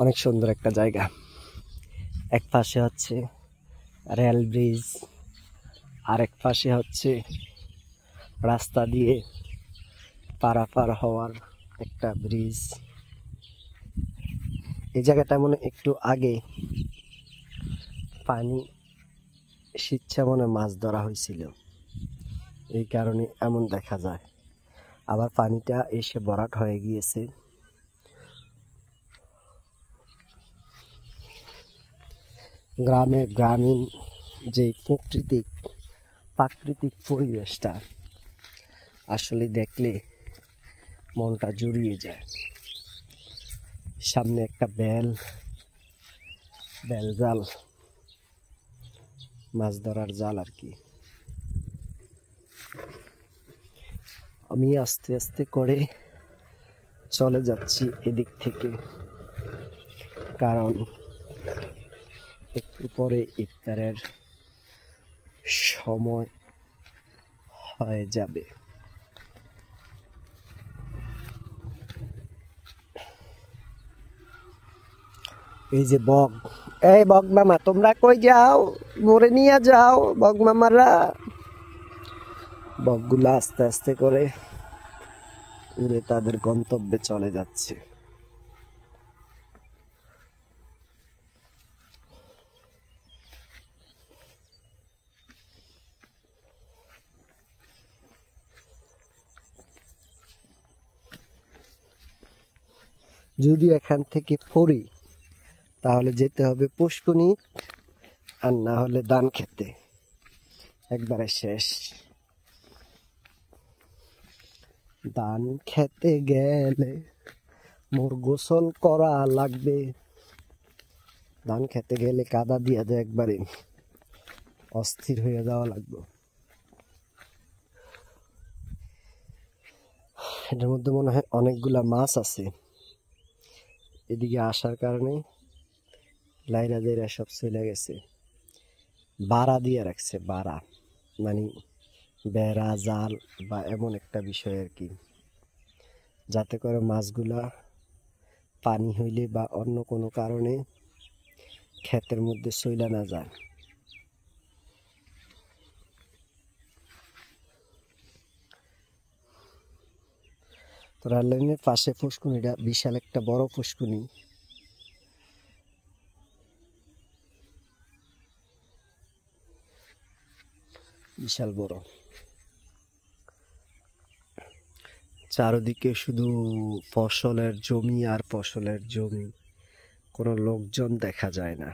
অনেক সুন্দর একটা জায়গা। এক পাশে হচ্ছে রেল ব্রিজ, আরেক পাশে হচ্ছে রাস্তা দিয়ে পারাপার হওয়ার একটা ব্রিজ। এই জায়গাটা মনে একটু আগে পানি শীতছে মনে মাছ ধরা হয়েছিল, এই কারণে এমন দেখা যায়। আবার পানিটা এসে ভরাট হয়ে গিয়েছে। গ্রামীণ যে প্রাকৃতিক পরিবেশটা আসলে দেখলে মনটা জুড়িয়ে যায়। সামনে একটা বেল জাল, মাছ ধরার জাল আর কি। আমি আস্তে আস্তে করে চলে যাচ্ছি এদিক থেকে, কারণ একটু পরে ইফতারের সময় হয়ে যাবে। এই যে এই বক মামা, তোমরা কই যাও? মোরে নিয়ে যাও বক মামারা। বকগুলো আস্তে আস্তে করে উড়ে তাদের গন্তব্যে চলে যাচ্ছে। যদি এখান থেকে ফরি তাহলে যেতে হবে পুষ্কুনি, আর না হলে ধান খেতে, একবারে শেষ। ধান খেতে গেলে মোর গোসল করা লাগবে। ধান খেতে গেলে কাদা দিয়া যায়, একবারে অস্থির হয়ে যাওয়া লাগবে। এটার মধ্যে মনে হয় অনেকগুলা মাছ আছে। এদিকে আসার কারণে লাইরা দেরা সব চলে গেছে, বাড়া দিয়ে রাখছে। বাড়া মানে বেড়া, জাল বা এমন একটা বিষয় আর কি, যাতে করে মাছগুলা পানি হইলে বা অন্য কোনো কারণে ক্ষেতের মধ্যে চইলা না যায়। তো রেল লাইনের পাশে পুষ্কুনিটা বিশাল একটা বড় পুষ্কুনি। বিশাল বড়, চারদিকে শুধু ফসলের জমি আর ফসলের জমি, কোনো লোকজন দেখা যায় না।